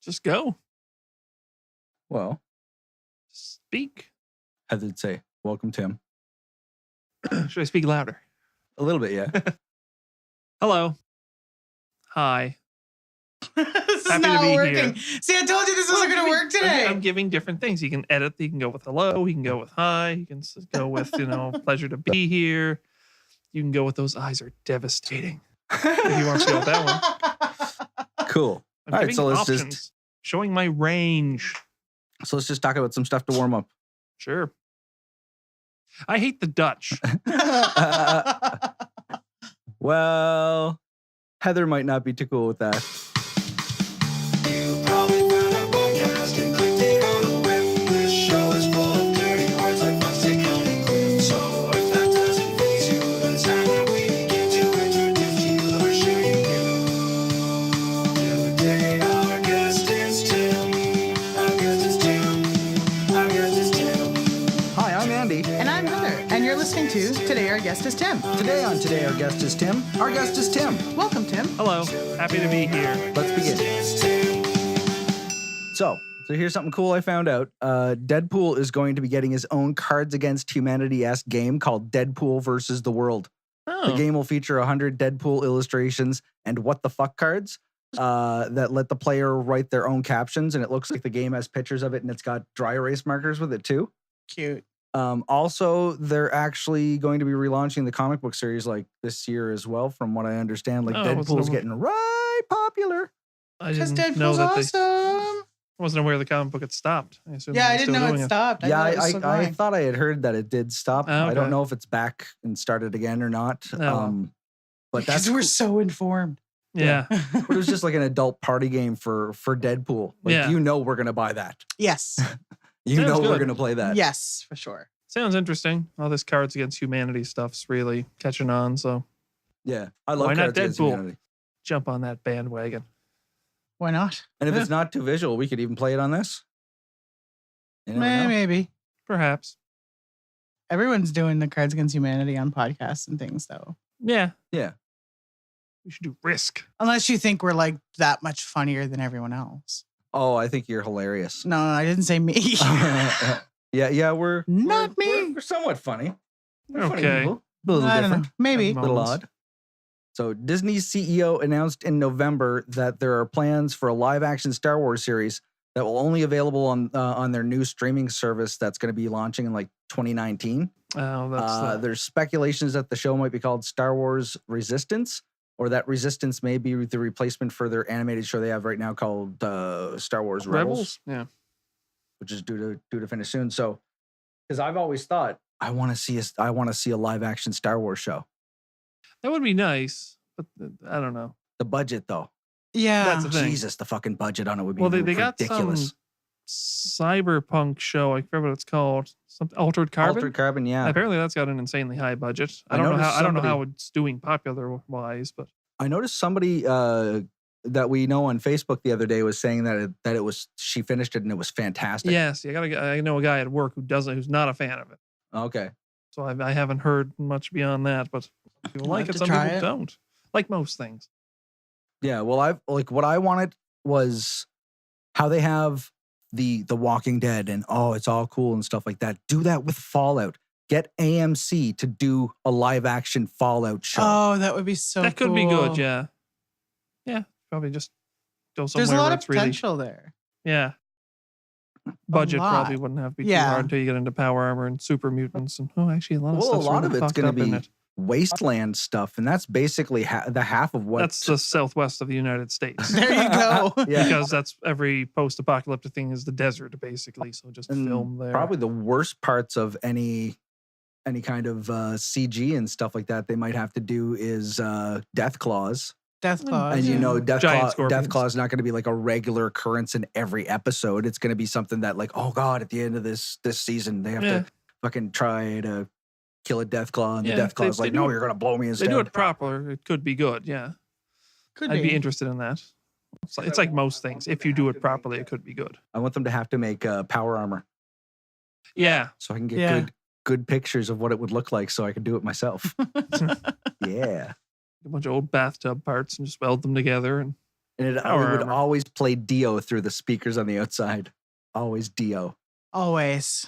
Just go. Well, Speak. Heather'd say, welcome, Tim. Should I speak louder? A little bit, yeah. Hello. Hi. This is Happy to not be working. here. See, I told you this wasn't going to work today. I'm giving different things. You can edit. You can go with hello. You can go with hi. You can go with, pleasure to be here. You can go with those eyes are devastating. If you want to go with that one. Cool. I'm All right, giving so let's options, just showing my range. talk about some stuff to warm up. Sure. I hate the Dutch. Well, Heather might not be too cool with that. You probably found our podcast and clicked it on the web. This show is full of dirty words like busted counting clue. So if that doesn't faze you, then it's time that we begin to introduce you or share you. Today our guest is Tim. Our guest is Tim. Our guest is Tim. Hi, I'm Andy. And I'm Heather. And you're listening to Today Our Guest is Tim. Today on Today Our Guest is Tim. Our guest is Tim. Welcome, Tim. Hello. Happy to be here. Let's begin. So here's something cool I found out. Deadpool is going to be getting his own Cards Against Humanity-esque game called Deadpool versus the World. Oh. The game will feature 100 Deadpool illustrations and what the fuck cards that let the player write their own captions, and it looks like the game has pictures of it, and it's got dry erase markers with it too. Cute. Also, they're actually going to be relaunching the comic book series like this year as well, from what I understand. Like Deadpool's getting right popular. I Because didn't know Deadpool's that awesome. I wasn't aware the comic book had stopped. I assume Yeah, they're I didn't still know doing it stopped. Yeah, I I thought I had heard that it did stop. Oh, I don't okay. know if it's back and started again or not. Oh. But because that's we're cool. so informed. Yeah. But it was just like an adult party game for Deadpool. Like, Yeah. we're gonna buy that. Yes. You Sounds know we're good. gonna play that. Yes, for sure. Sounds interesting. All this Cards Against Humanity stuff's really catching on, so Yeah, I love Why not Cards Against Deadpool? Humanity. jump on that bandwagon. Why not? And if Yeah. it's not too visual, we could even play it on this. You never know. Maybe. Perhaps. Everyone's doing the Cards Against Humanity on podcasts and things, though. Yeah. Yeah. We should do Risk. Unless you think we're like that much funnier than everyone else. Oh, I think you're hilarious. No, I didn't say me. yeah, we're Not me. We're somewhat funny. We're funny Okay. people. A little I don't different. know. Maybe. I'm A little Moments. odd. So Disney's CEO announced in November that there are plans for a live-action Star Wars series that will only available on their new streaming service that's going to be launching in like 2019. Oh, that's There's speculations that the show might be called Star Wars Resistance, or that Resistance may be the replacement for their animated show they have right now called Star Wars Rebels, Rebels. Yeah. which is due to finish soon. So, because I've always thought I want to see a live-action Star Wars show. That would be nice, but I don't know. The budget, though. Yeah. That's the thing. Jesus, the fucking budget on it would be Well, they got ridiculous. some cyberpunk show. I forget what it's called. Something Altered Carbon. Altered Carbon, yeah. Apparently, that's got an insanely high budget. I I don't know noticed how somebody- it's doing popular wise, but I noticed somebody that we know on Facebook the other day was saying that it was she finished it and it was fantastic. yes, I know a guy at work who's not a fan of it. Okay. So I haven't heard much beyond that, but people I'll like have it. to Some try people it. don't. Like most things. Yeah. Well, what I wanted was how they have the Walking Dead and it's all cool and stuff like that. Do that with Fallout. Get AMC to do a live action Fallout show. Oh, that would be so that could be good. cool. Yeah. Yeah. Probably just go somewhere There's a lot where of it's really potential there. yeah. Budget lot. probably wouldn't have to be too Yeah. hard until you get into power armor and super mutants and actually a lot of Well, a stuff's lot really of it's fucked going up to in be it. wasteland stuff, and that's basically the half of what. That's the southwest of the United States. There you go. Yeah. Because that's every post-apocalyptic thing is the desert, basically. So just And film there. Probably the worst parts of any kind of CG and stuff like that they might have to do is Death Claws. Death Claws. And you know, Giant Death scorpions. Claw is not going to be like a regular occurrence in every episode. It's going to be something that, like, oh god, at the end of this season, they have Yeah. to fucking try to kill a Death Claw, and Yeah, the Death Claw is they like, do no, it- you're going to blow me They instead. do it proper. It could be good. Yeah. Could I'd be interested in that. It's like most things. If you do it properly, it could be good. I want them to have to make power armor Yeah. so I can get Yeah. good pictures of what it would look like, so I can do it myself. Yeah. A bunch of old bathtub parts and just weld them together and And it Power would armor. always play Dio through the speakers on the outside. Always Dio. Always.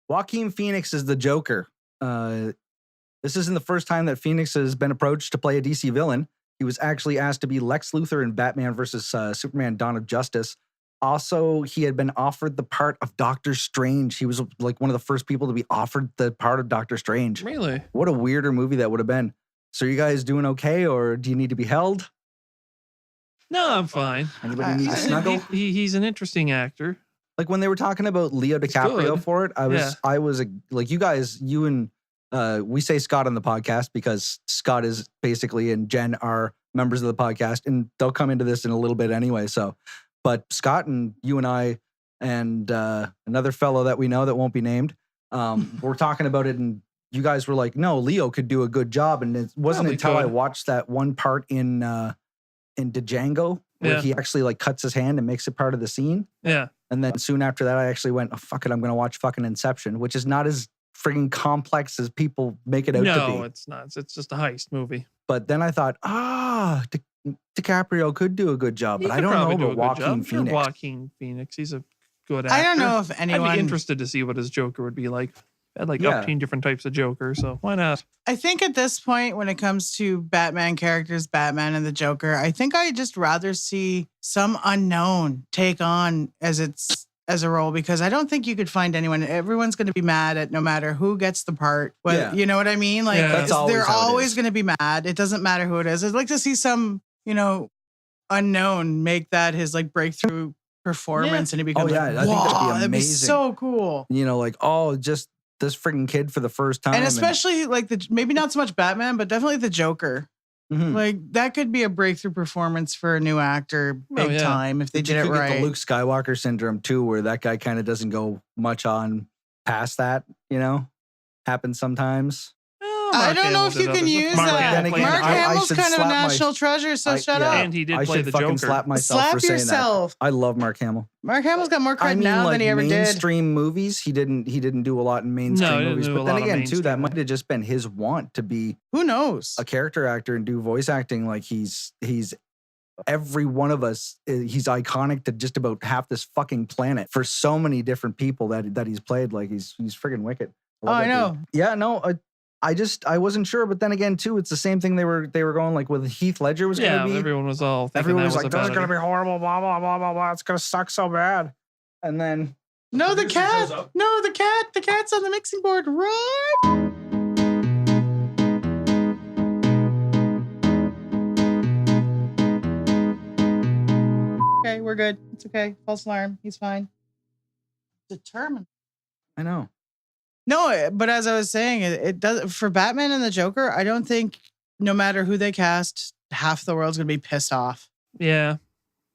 Joaquin Phoenix is the Joker. This isn't the first time that Phoenix has been approached to play a DC villain. He was actually asked to be Lex Luthor in Batman versus Superman Dawn of Justice. Also, he had been offered the part of Doctor Strange. He was like one of the first people to be offered the part of Doctor Strange. Really? What a weirder movie that would have been. So are you guys doing okay, or do you need to be held? No, I'm fine. Anybody need to I- snuggle? He's an interesting actor. Like when they were talking about Leo DiCaprio good. for it, I was like, you guys, you and we say Scott on the podcast because Scott is basically and Jen are members of the podcast, and they'll come into this in a little bit anyway. So, but Scott and you and I and another fellow that we know that won't be named, we're talking about it, and you guys were like, no, Leo could do a good job, and it wasn't Probably until I could. watched that one part in Django where Yeah. he actually like cuts his hand and makes it part of the scene. Yeah. And then soon after that, I actually went, oh, fuck it, I'm going to watch fucking Inception, which is not as frigging complex as people make it out to No, be. it's not. It's just a heist movie. But then I thought, DiCaprio could do a good job, He but I could don't know probably do a about good job. Joaquin I'm sure Phoenix. Joaquin Phoenix. He's a good actor. I don't know if I'd anyone. be interested to see what his Joker would be like. I had like Yeah. 18 different types of Joker, so why not? I think at this point, when it comes to Batman characters, Batman and the Joker, I think I'd just rather see some unknown take on as a role, because I don't think you could find anyone. Everyone's going to be mad at no matter who gets the part. Well, Yeah. you know what I mean? Like Yeah. That's always they're how it always is. going to be mad. It doesn't matter who it is. I'd like to see some, unknown make that his like breakthrough performance, and he becomes yeah, like, I think that'd be "Wow, that'd be amazing." so cool. Like, oh, just this frigging kid for the first time. And especially like maybe not so much Batman, but definitely the Joker. Mhm. Like that could be a breakthrough performance for a new actor, big yeah. time, if they But you did it could get right. the Luke Skywalker syndrome too, where that guy kind of doesn't go much on past that, happens sometimes. Well, I Mark don't know Hamill if did you other can stuff. use Mark that. Then Hamill again, Mark played the Joker. Hamill's should kind of a slap my- national treasure, so shut yeah. up. And he did I play should the fucking Joker. slap myself Slap for saying yourself. that. I love Mark Hamill. Mark Hamill's got more cred I mean, now like than he ever did. mainstream movies, he didn't do a lot in mainstream No, he didn't movies. do But a then lot of again, too, that mainstream. might have just been his want to be Who knows? a character actor and do voice acting. Like he's every one of us. He's iconic to just about half this fucking planet for so many different people that he's played. Like he's friggin' wicked. Oh, I love that know. dude. Yeah, no. I wasn't sure, but then again, too, it's the same thing they were going like with Heath Ledger was Yeah, going to be. everyone was all thinking Everyone that was like, a "This is bad going to idea. be horrible, blah blah blah blah blah. It's going to suck so bad." And then No, the producer cat. shows up. No, the cat. The cat's on the mixing board. Run. Okay, we're good. It's okay. False alarm. He's fine. Determined. I know. No, but as I was saying, it does for Batman and the Joker. I don't think no matter who they cast, half the world's gonna be pissed off. Yeah.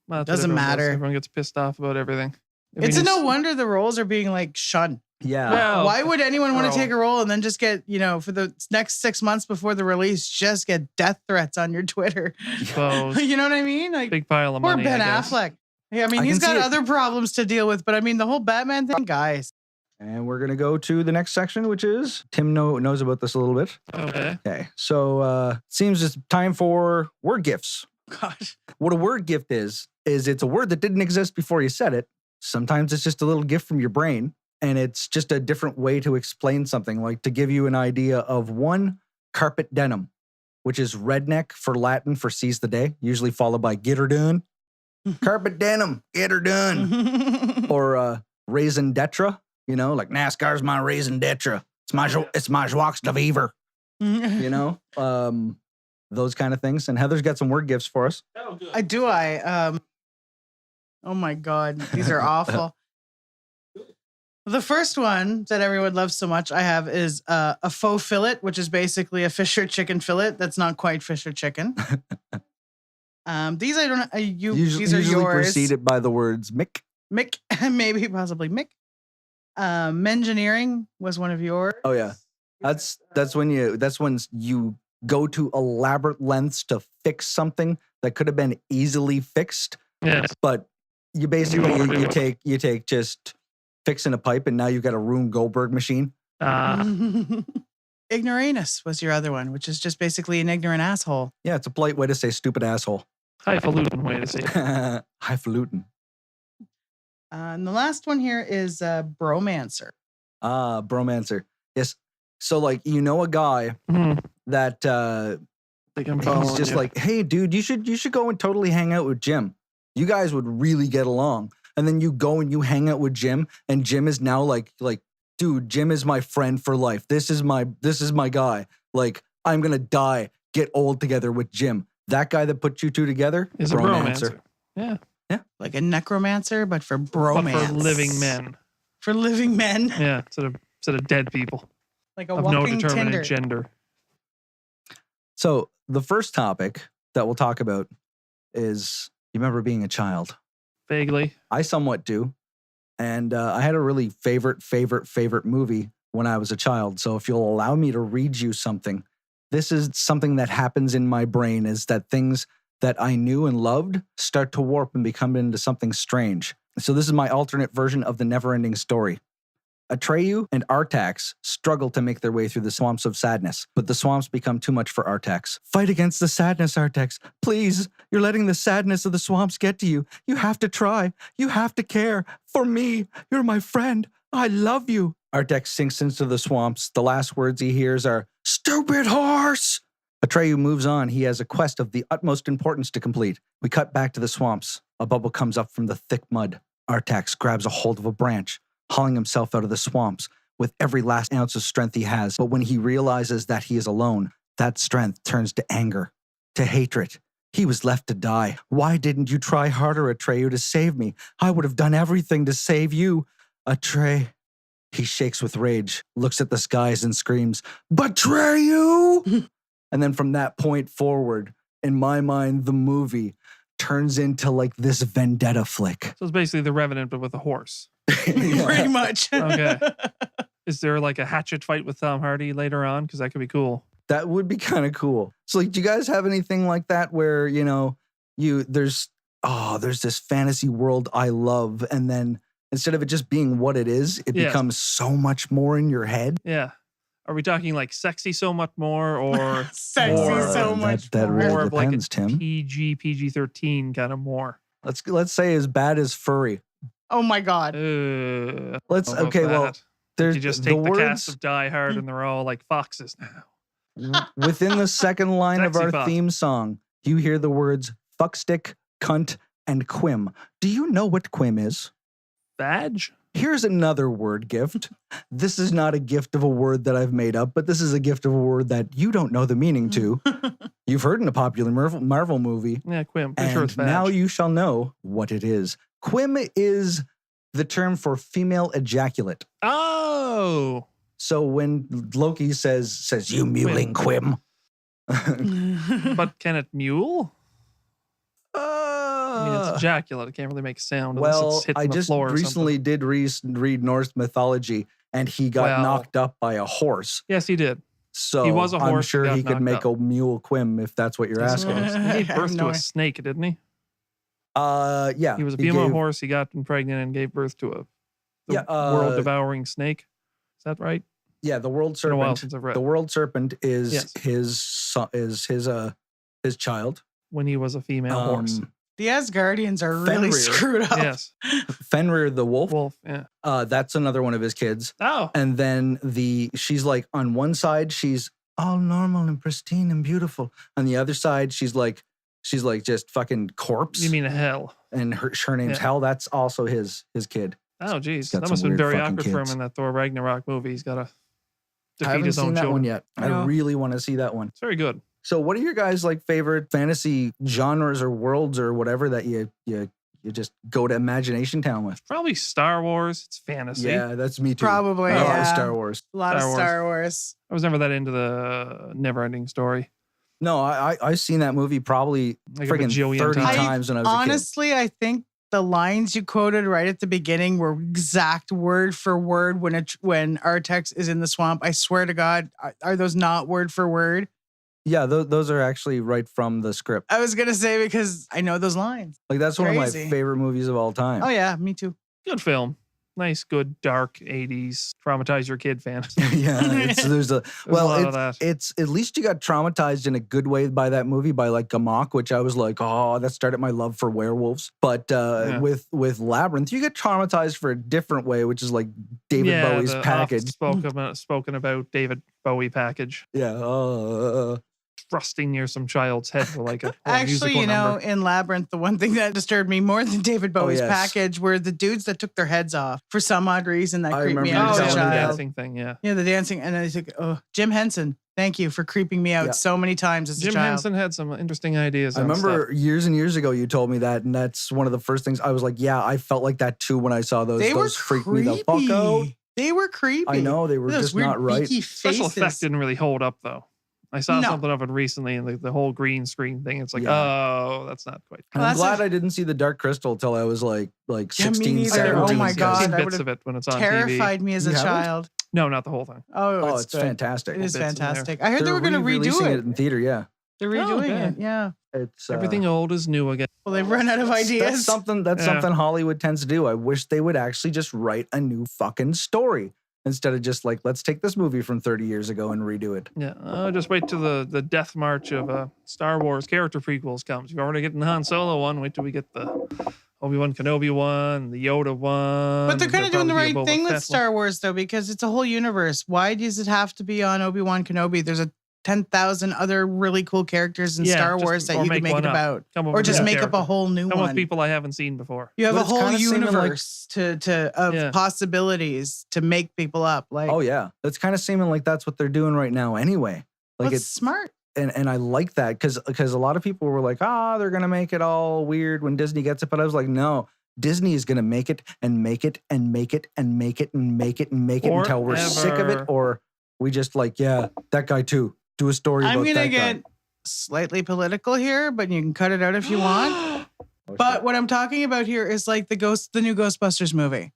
Well, that's what Doesn't everyone does. matter. Everyone gets pissed off about everything. If It's you a no just- wonder the roles are being like shunned. Yeah. Well, Why would anyone want Earl. to take a role and then just get, for the next 6 months before the release, just get death threats on your Twitter? suppose. You know what I mean? Like Big pile of poor money. Ben I guess. Affleck. Yeah, I mean, I he's can got see it. other problems to deal with, but I mean, the whole Batman thing, guys. And we're gonna go to the next section, which is Tim knows about this a little bit. Okay. Okay, so seems it's time for word gifts. God. What a word gift is it's a word that didn't exist before you said it. Sometimes it's just a little gift from your brain, and it's just a different way to explain something, like to give you an idea of one, carpet denim, which is redneck for Latin for seize the day, usually followed by get her done. Carpet denim, get her done. Or raisin detra, like NASCAR's my raisin detra. It's my joie de vivre, those kind of things. And Heather's got some word gifts for us. Oh, good. Oh my God, these are awful. The first one that everyone loves so much I have is a faux fillet, which is basically a Fisher chicken fillet. That's not quite Fisher chicken. These I don't. These are Usually yours. preceded by the words Mick. Mick, maybe possibly Mick. Mengineering was one of yours. Oh yeah, that's when you go to elaborate lengths to fix something that could have been easily fixed, Yes. but you basically overdo it. you take just fixing a pipe, and now you've got a Rube Goldberg machine. Ignoramus was your other one, which is just basically an ignorant asshole. Yeah, it's a polite way to say stupid asshole. Highfalutin way to say it. Highfalutin. And the last one here is Bromancer. Bromancer. Yes. So like a guy Mhm. that Think I'm he's following just you. like, hey, dude, you should go and totally hang out with Jim. You guys would really get along. And then you go and you hang out with Jim, and Jim is now like, dude, Jim is my friend for life. This is my guy. Like, I'm gonna die, get old together with Jim. That guy that put you two together Is a bromancer. Yeah. Like a necromancer, but for But bromance. for living men. For living men. Yeah. Instead of dead people Like a of no walking determinate Tinder. gender. So the first topic that we'll talk about is, you remember being a child? Vaguely. I somewhat do. And I had a really favorite movie when I was a child. So if you'll allow me to read you something, this is something that happens in my brain, is that things that I knew and loved start to warp and become into something strange. So this is my alternate version of the never-ending story. Atreyu and Artax struggle to make their way through the swamps of sadness, but the swamps become too much for Artax. Fight against the sadness, Artax. Please, you're letting the sadness of the swamps get to you. You have to try. You have to care. For me, you're my friend. I love you. Artax sinks into the swamps. The last words he hears are, "Stupid horse!" Atreyu moves on. He has a quest of the utmost importance to complete. We cut back to the swamps. A bubble comes up from the thick mud. Artax grabs a hold of a branch, hauling himself out of the swamps with every last ounce of strength he has. But when he realizes that he is alone, that strength turns to anger, to hatred. He was left to die. Why didn't you try harder, Atreyu, to save me? I would have done everything to save you. Atreyu. He shakes with rage, looks at the skies and screams, "Betray you!" And then from that point forward, in my mind, the movie turns into like this vendetta flick. So it's basically The Revenant, but with a horse. Yeah. Pretty much. Okay. Is there like a hatchet fight with Tom Hardy later on? Because that could be cool. That would be kind of cool. So like, do you guys have anything like that where, there's this fantasy world I love, and then instead of it just being what it is, it Yes. becomes so much more in your head? Yeah. Are we talking like sexy so much more, or Sexy More. so That- much that more. really more of like a depends, Tim. PG-13 kind of more? Let's say as bad as furry. Oh my God. Let's How about okay, well, that? there's You just the take the cast words of Die Hard and they're all like foxes now. within the second line of Sexy our fox. theme song. You hear the words fuckstick, cunt, and quim. Do you know what quim is? Badge? Here's another word gift. This is not a gift of a word that I've made up, but this is a gift of a word that you don't know the meaning to. You've heard in a popular Marvel movie, Yeah, Quim. Pretty sure it's and badge. now you shall know what it is. Quim is the term for female ejaculate. Oh! So when Loki says you mewling Quim. But can it mule? I mean, it's ejaculate. It can't really make a sound unless Well, it's hitting I the just floor or recently something. did read Norse mythology, and he got Well- knocked up by a horse. Yes, he did. So was a I'm horse sure that got he could knocked make a mule Quim if that's what you're Yes, asking. he was. He gave I birth have to no a snake, didn't he? Yeah. He was a female gave- horse. He got pregnant and gave birth to the Yeah, world-devouring snake. Is that right? Yeah, the world It's been a while serpent. since I've read. The world serpent is Yes. his child. When he was a female horse. The Asgardians are really Fenrir. screwed up. Yes. Fenrir the wolf. Wolf. Yeah. That's another one of his kids. Oh. And then she's like on one side she's all normal and pristine and beautiful. On the other side she's like just fucking corpse. You mean a hell? And her name's Yeah. Hell. That's also his kid. Oh, geez. got That some must have been weird very fucking awkward for kids. him in that Thor Ragnarok movie. He's got to I defeat haven't his seen own that children. one yet. I No. really want to see that one. It's very good. So what are your guys like favorite fantasy genres or worlds or whatever that you just go to Imagination Town with? Probably Star Wars. It's fantasy. Yeah, that's me too. Probably, I love yeah. Star Wars. A lot of Star Wars. Star Wars. I was never that into the never-ending story. No, I've seen that movie probably Like a friggin' bajillion 30 times. times when I was a kid. Honestly, I think the lines you quoted right at the beginning were exact word for word when Artax is in the swamp. I swear to God, are those not word for word? Yeah, those are actually right from the script. I was gonna say because I know those lines. Like that's one of my Crazy. favorite movies of all time. Oh yeah, me too. Good film. nice, good, dark 80s traumatize your kid fan. Yeah, there's a a lot of that. it's at least you got traumatized in a good way by that movie, by like Gamok, which I was like, oh, that started my love for werewolves. But with Labyrinth, you get traumatized for a different way, which is like David Bowie's package. Spoken about David Bowie package. Yeah. Thrusting near some child's head for like a whole Actually, musical you know, number. in Labyrinth, the one thing that disturbed me more than David Bowie's package were the dudes that took their heads off for some odd reason that creeped me out as a the child. dancing thing, yeah. Yeah, the dancing. And I was like, oh, Jim Henson, thank you for creeping me out so many times as a child. Jim Henson had some interesting ideas. I remember years and years ago you told me that, and that's one of the first things I was like, yeah, I felt like that too when I saw those. Those freaked me the fuck out. They were creepy. I know, they were just not right. Special effect didn't really hold up though. I saw something of it recently, and the whole green screen thing. It's like, oh, that's not quite. And I'm glad I didn't see the Dark Crystal till I was like 16, 17. Oh my god! I've seen bits of it when it's on terrified TV. me as a child. No, not the whole thing. Oh, it's fantastic. It is fantastic. I heard they were going to redo it in theater. Yeah, they're redoing it. Yeah, it's everything old is new again. Well, they've run out of ideas. That's something Hollywood tends to do. I wish they would actually just write a new fucking story, instead of just like, let's take this movie from 30 years ago and redo it. Yeah, just wait till the death march of Star Wars character prequels comes. You're already getting the Han Solo one. Wait till we get the Obi-Wan Kenobi one, the Yoda one. But they're kind of doing the right thing with Star Wars, though, because it's a whole universe. Why does it have to be on Obi-Wan Kenobi? There's 10,000 other really cool characters in Star Wars that you could make it about. Or just make up a whole new one. Come with people I haven't seen before. You have a whole universe of possibilities to make people up. Like, oh yeah, it's kind of seeming like that's what they're doing right now anyway. Like it's smart. And I like that because a lot of people were like, they're gonna make it all weird when Disney gets it. But I was like, no, Disney is gonna make it and make it and make it and make it and make it and make it until we're sick of it, or we just like, that guy too. Do a story about that guy. I'm gonna get slightly political here, but you can cut it out if you want. But what I'm talking about here is like the new Ghostbusters movie.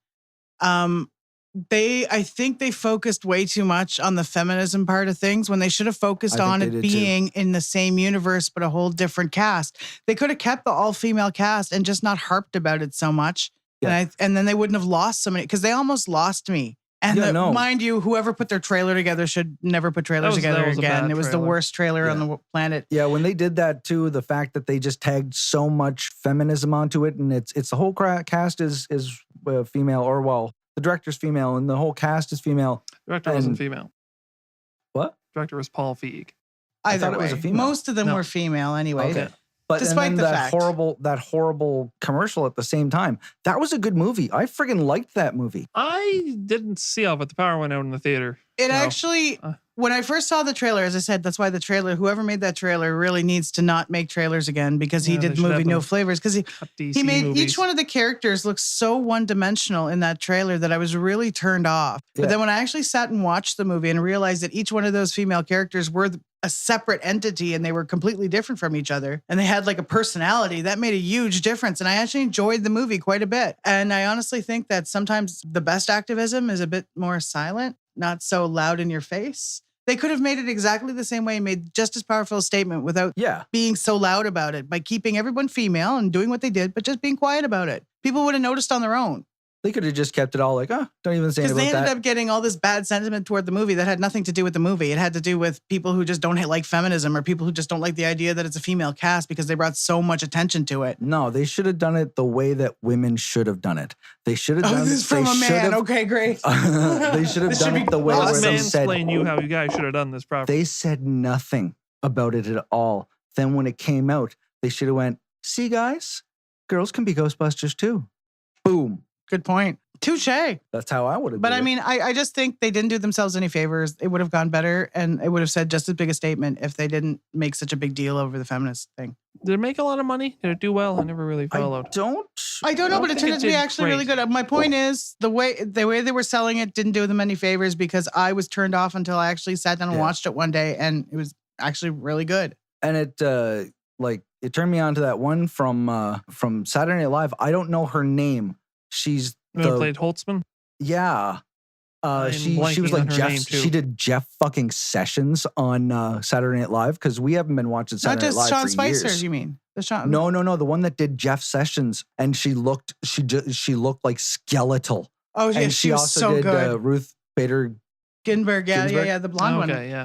I think they focused way too much on the feminism part of things when they should have focused on it being in the same universe, but a whole different cast. They could have kept the all-female cast and just not harped about it so much. Yeah. And then they wouldn't have lost so many, because they almost lost me. And mind you, whoever put their trailer together should never put trailers together again. It was the worst trailer on the planet. Yeah, when they did that too, the fact that they just tagged so much feminism onto it, and it's the whole cast is female, or the director's female, and the whole cast is female. Director wasn't female. What? Director was Paul Feig. Either way, it was a female. Most of them were female anyway. Okay. But despite that horrible commercial at the same time, that was a good movie. I friggin' liked that movie. I didn't see it, but the power went out in the theater. It actually, when I first saw the trailer, as I said, that's why whoever made that trailer really needs to not make trailers again, because he did the movie No Flavors, because he made each one of the characters look so one-dimensional in that trailer that I was really turned off. Yeah. But then when I actually sat and watched the movie and realized that each one of those female characters were a separate entity and they were completely different from each other and they had like a personality, that made a huge difference. And I actually enjoyed the movie quite a bit. And I honestly think that sometimes the best activism is a bit more silent, not so loud in your face. They could have made it exactly the same way and made just as powerful a statement without being so loud about it, by keeping everyone female and doing what they did, but just being quiet about it. People would have noticed on their own. They could have just kept it all like, don't even say anything about that. Because they ended up getting all this bad sentiment toward the movie that had nothing to do with the movie. It had to do with people who just don't like feminism, or people who just don't like the idea that it's a female cast, because they brought so much attention to it. No, they should have done it the way that women should have done it. They should have done it. This is from a man. Okay, great. They should have done it the way where they said. Explain you how you guys should have done this properly. They said nothing about it at all. Then when it came out, they should have went, see guys, girls can be Ghostbusters too. Boom. Good point. Touche. That's how I would have. But I mean, I just think they didn't do themselves any favors. It would have gone better, and it would have said just as big a statement if they didn't make such a big deal over the feminist thing. Did it make a lot of money? Did it do well? I never really followed. I don't know, but it turned out to be actually really good. My point is the way they were selling it didn't do them any favors, because I was turned off until I actually sat down and watched it one day, and it was actually really good. And it turned me on to that one from Saturday Night Live. I don't know her name. She's played Holtzman. Yeah, she was like Jeff. She did Jeff fucking Sessions on Saturday Night Live, because we haven't been watching Saturday Night Live Sean for Spicer, years. You mean No, the one that did Jeff Sessions, and she looked like skeletal. Oh, yeah, and she she was also so did good. Ruth Bader. Ginberg, Ginsburg? the blonde one. Okay, yeah.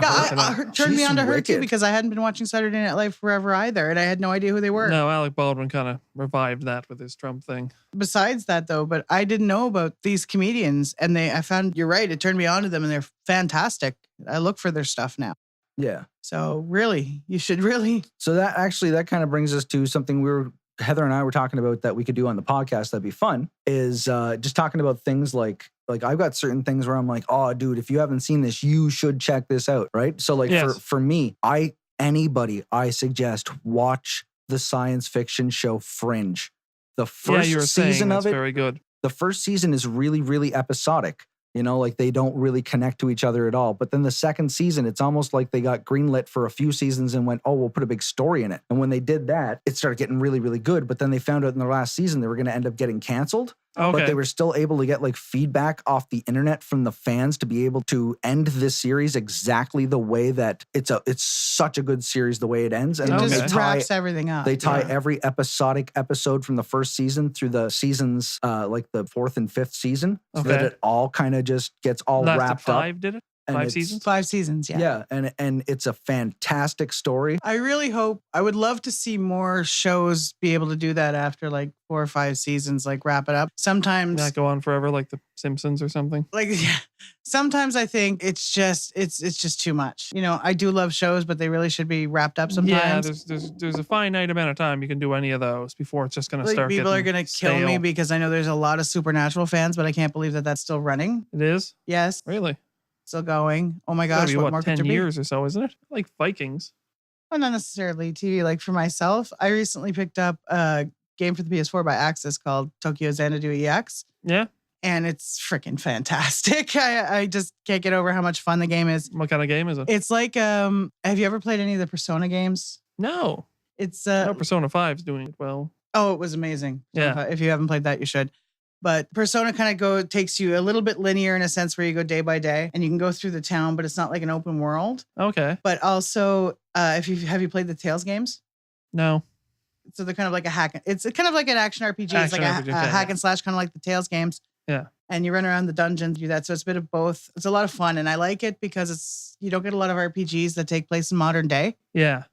Turned me She's on to her too wicked. because I hadn't been watching Saturday Night Live forever either, and I had no idea who they were. No, Alec Baldwin kind of revived that with his Trump thing. Besides that, though, but I didn't know about these comedians, and I found you're right. It turned me on to them, and they're fantastic. I look for their stuff now. Yeah. So really, you should really. So that kind of brings us to something Heather and I were talking about that we could do on the podcast that'd be fun, is just talking about things like I've got certain things where I'm like, oh, dude, if you haven't seen this, you should check this out, right? So like Yes. for me, I suggest watch the science fiction show Fringe. The first you were saying season that's of it, very good. the first season is really, really episodic. You know, like they don't really connect to each other at all. But then the second season, it's almost like they got greenlit for a few seasons and went, oh, we'll put a big story in it. And when they did that, it started getting really, really good. But then they found out in the last season they were going to end up getting canceled. Okay. But they were still able to get like feedback off the internet from the fans to be able to end this series exactly the way that it's such a good series the way it ends. And It then just wraps everything up. they tie Yeah. every episodic episode from the first season through the seasons, like the fourth and fifth season, so that Okay. it all kind of just gets all Lasted wrapped 5, up. did it? And 5 it's- seasons? 5 seasons, yeah. Yeah, and it's a fantastic story. I really hope. I would love to see more shows be able to do that after like 4 or 5 seasons, like wrap it up. Sometimes, Not go on forever like the Simpsons or something. like sometimes I think it's just too much. You know, I do love shows, but they really should be wrapped up Yeah, sometimes. there's a finite amount of time you can do any of those before it's just going to Like, start people are getting gonna kill me stale. because I know there's a lot of Supernatural fans, but I can't believe that that's still running. It is? Yes, Really? still going. Oh my It's gotta gosh, be, what more could 10 there be? years or so, isn't it? Like Vikings. Well, not necessarily TV. Like for myself, I recently picked up a game for the PS4 by Axis called Tokyo Xanadu EX. Yeah? And it's freaking fantastic. I just can't get over how much fun the game is. What kind of game is it? It's like, have you ever played any of the Persona games? No. It's No, Persona 5's doing it well. oh, it was amazing. Yeah. If you haven't played that, you should. But Persona kind of takes you a little bit linear in a sense where you go day by day and you can go through the town, but it's not like an open world. Okay. But also, have you played the Tales games? No. So they're kind of like a hack. It's kind of like an action RPG. It's Action like RPG, a okay, hack yeah. and slash, kind of like the Tales games. Yeah. And you run around the dungeon, do that. So it's a bit of both. It's a lot of fun, and I like it because you don't get a lot of RPGs that take place in modern day. Yeah.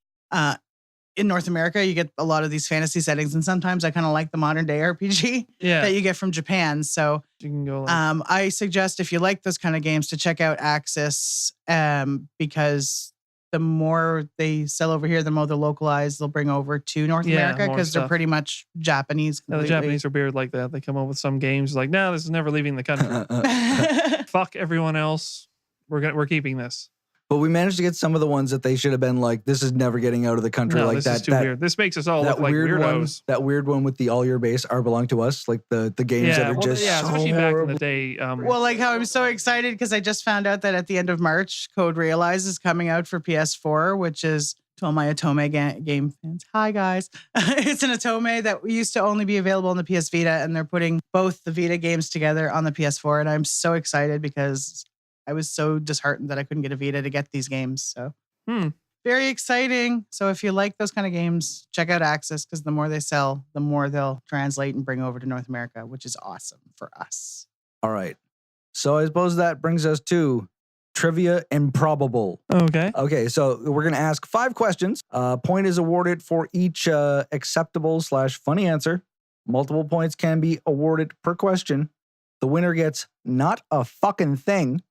In North America, you get a lot of these fantasy settings, and sometimes I kind of like the modern day RPG Yeah. that you get from Japan. So You can go like, I suggest if you like those kind of games to check out Axis, because the more they sell over here, the more they'll localize. They'll bring over to North Yeah, America more because they're stuff. pretty much Japanese. yeah, the Completely. Japanese are weird like that. They come up with some games like, no, this is never leaving the country. Fuck everyone else. We're keeping this. But we managed to get some of the ones that they should have been like, this is never getting out of the country. No, like this that, is too that, weird. This makes us all that look like weird one, weirdos. that weird one with the all your base are belong to us, like the games that are just so especially back in horrible. the day. Well, like how I'm so excited because I just found out that at the end of March, Code Realize is coming out for PS4, which is to all my Otome game fans. Hi, guys. It's an Otome that used to only be available on the PS Vita, and they're putting both the Vita games together on the PS4. And I'm so excited because I was so disheartened that I couldn't get a Vita to get these games. So very exciting. So if you like those kind of games, check out Axis because the more they sell, the more they'll translate and bring over to North America, which is awesome for us. All right. So I suppose that brings us to Trivia Improbable. Okay. Okay, so we're going to ask 5 questions. Point is awarded for each acceptable/funny answer. Multiple points can be awarded per question. The winner gets not a fucking thing.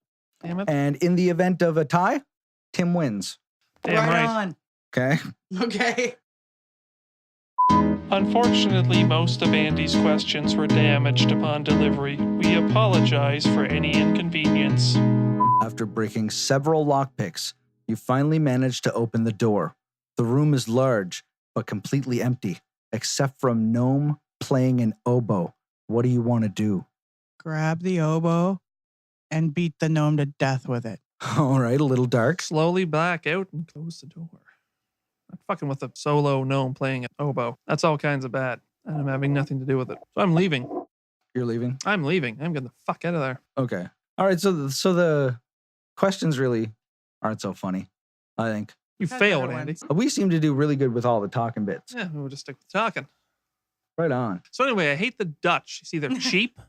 Damn it. And in the event of a tie, Tim wins. Damn right. on. Okay. Okay. Unfortunately, most of Andy's questions were damaged upon delivery. We apologize for any inconvenience. After breaking several lockpicks, you finally manage to open the door. The room is large, but completely empty, except for a gnome playing an oboe. What do you want to do? Grab the oboe and beat the gnome to death with it. All right, a little dark. Slowly back out and close the door. Not fucking with a solo gnome playing an oboe. That's all kinds of bad. And I'm having nothing to do with it. So I'm leaving. You're leaving? I'm leaving. I'm getting the fuck out of there. Okay. All right, so the questions really aren't so funny, I think. You Had failed, better Andy. ones. We seem to do really good with all the talking bits. Yeah, we'll just stick with talking. Right on. So anyway, I hate the Dutch. You see, they're cheap.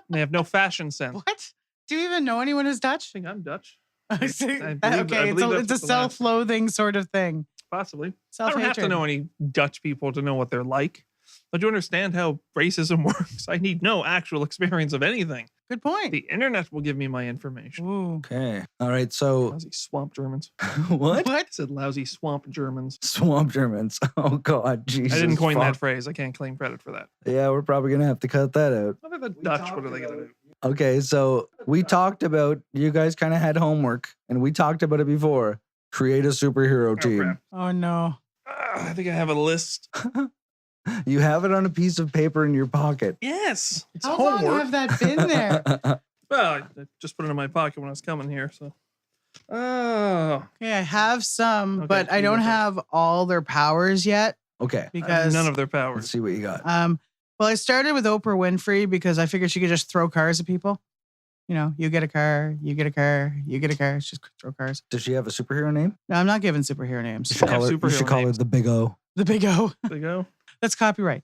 They have no fashion sense. What? Do you even know anyone who's Dutch? I think I'm Dutch. I see. I believe- Okay, I it's believe a, that's it's a the last- self-loathing sort of thing. Possibly. I don't Self-hatred. have to know any Dutch people to know what they're like. Don't you understand how racism works? I need no actual experience of anything. Good point. The internet will give me my information. Ooh. Okay. All right. So Lousy swamp Germans. what? I said lousy swamp Germans. Swamp Germans. Oh God, Jesus. I didn't coin that fuck. phrase. I can't claim credit for that. Yeah, we're probably gonna have to cut that out. What are the Dutch? What are they going to do? Okay, so we talked about, you guys kind of had homework, and we talked about it before. Create a superhero team. crap. Oh no. I think I have a list. You have it on a piece of paper in your pocket. Yes. It's How homework. long have that been there? Well, I just put it in my pocket when I was coming here. So, oh, Okay, I have some, Okay, but I you go don't first. have all their powers yet Okay, I have because none of their let's powers. see what you got. well, I started with Oprah Winfrey because I figured she could just throw cars at people. You know, you get a car, you get a car, you get a car. It's just throw cars. Does she have a superhero name? No, I'm not giving superhero You names. should have call her, you should superhero call her names. the Big O. The Big O. There you go. That's copyright.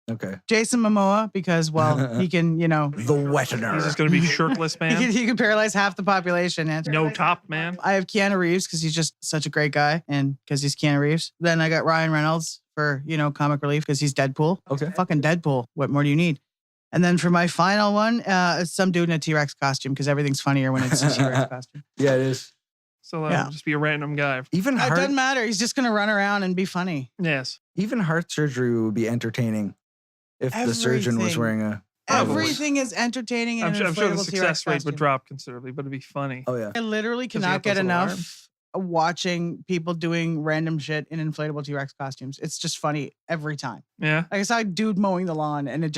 Okay. Jason Momoa because he can, The He's Wetener. just going to be shirtless, man. he can paralyze half the population. And No top, man. I have Keanu Reeves because he's just such a great guy and because he's Keanu Reeves. Then I got Ryan Reynolds for, comic relief because he's Deadpool. Okay. Fucking Deadpool. What more do you need? And then for my final one, it's some dude in a T-Rex costume because everything's funnier when it's a T-Rex costume. Yeah, it is. So that'll Yeah. just be a random guy. Even It heart, doesn't matter. He's just going to run around and be funny. Yes. even heart surgery would be entertaining if the surgeon was Everything. wearing a. Probably. Everything is entertaining I'm and sure, I'm sure the inflatable success T-Rex rate costume. would drop considerably, but it'd be funny. Oh yeah. I literally Does he cannot have get those little enough arms? watching people doing random shit in inflatable T-Rex costumes. It's just funny every time. Yeah. Like I saw a dude mowing the lawn and it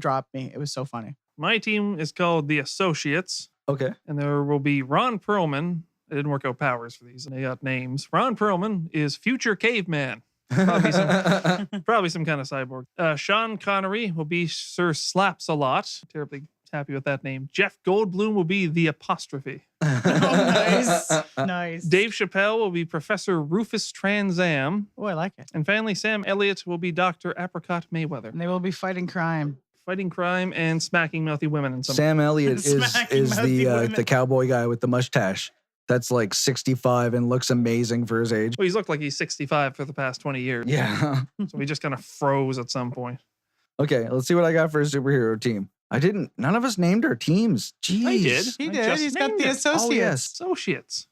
dropped me. It was so funny. My team is called the Associates, Okay. and there will be Ron Perlman. I didn't work out powers for these, and they got names. Ron Perlman is Future Caveman. Probably some kind of cyborg. Sean Connery will be Sir Slaps-a-Lot. Terribly happy with that name. Jeff Goldblum will be the Apostrophe. Nice. Nice. Dave Chappelle will be Professor Rufus Transam. Oh, I like it. And finally, Sam Elliott will be Dr. Apricot Mayweather. And they will be fighting crime. Fighting crime and smacking mouthy women in some. Sam Elliott Smacking is mouthy the women. cowboy guy with the mustache. That's like 65 and looks amazing for his age. Well, he's looked like he's 65 for the past 20 years. Yeah. So he just kind of froze at some point. Okay, let's see what I got for a superhero team. None of us named our teams. Jeez. I did. He I did. just He's got named the it. associates. Oh, yes. Associates.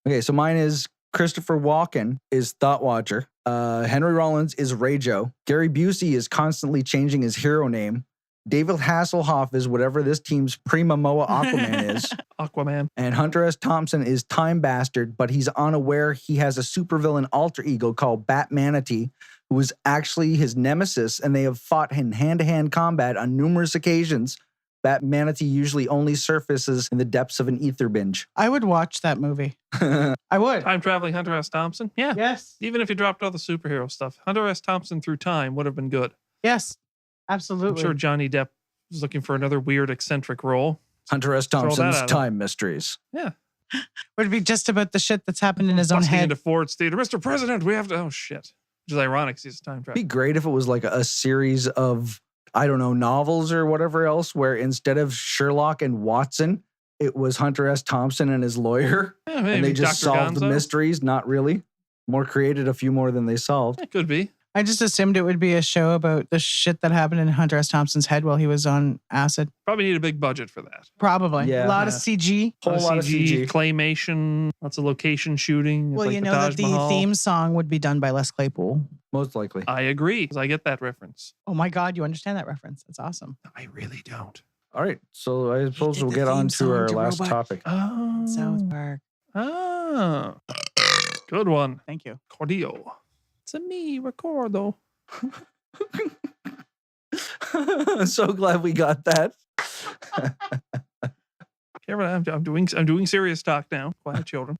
Okay, so mine is Christopher Walken is Thought Watcher. Henry Rollins is Rajo. Gary Busey is constantly changing his hero name. David Hasselhoff is whatever this team's Prima Moa Aquaman is. Aquaman. And Hunter S. Thompson is Time Bastard, but he's unaware he has a supervillain alter ego called Batmanatee, who is actually his nemesis, and they have fought in hand-to-hand combat on numerous occasions. Batmanatee usually only surfaces in the depths of an ether binge. I would watch that movie. I would. Time traveling Hunter S. Thompson. Yeah. Yes. Even if you dropped all the superhero stuff, Hunter S. Thompson through time would have been good. Yes. I'm Absolutely. sure Johnny Depp was looking for another weird, eccentric role. Hunter S. Throw that Thompson's at him. Time Mysteries. Yeah. Would be just about the shit that's happened in his own Busting head. into Ford's theater. Mr. President, we have to. Oh, shit. Which is ironic because he's a time It'd traveler. be great if it was like a series of, I don't know, novels or whatever else, where instead of Sherlock and Watson, it was Hunter S. Thompson and his lawyer. Yeah, And maybe they just Dr. solved the Gonzo. mysteries. Not really. More created a few more than they solved. It could be. I just assumed it would be a show about the shit that happened in Hunter S. Thompson's head while he was on acid. Probably need a big budget for that. Probably. Yeah. A lot of Yeah. CG. Whole lot of CG. claymation, lots of location shooting. Well, like you the know that Taj the Mahal. theme song would be done by Les Claypool. Most likely. I agree, because I get that reference. Oh my God, you understand that reference. That's awesome. I really don't. All right. So I suppose did we'll the get on theme to song our to last Robot. topic. Oh. South Park. Oh. Good one. Thank you. Cordio. It's a me, Ricordo. So glad we got that. Here, I'm doing serious talk now. Quiet children.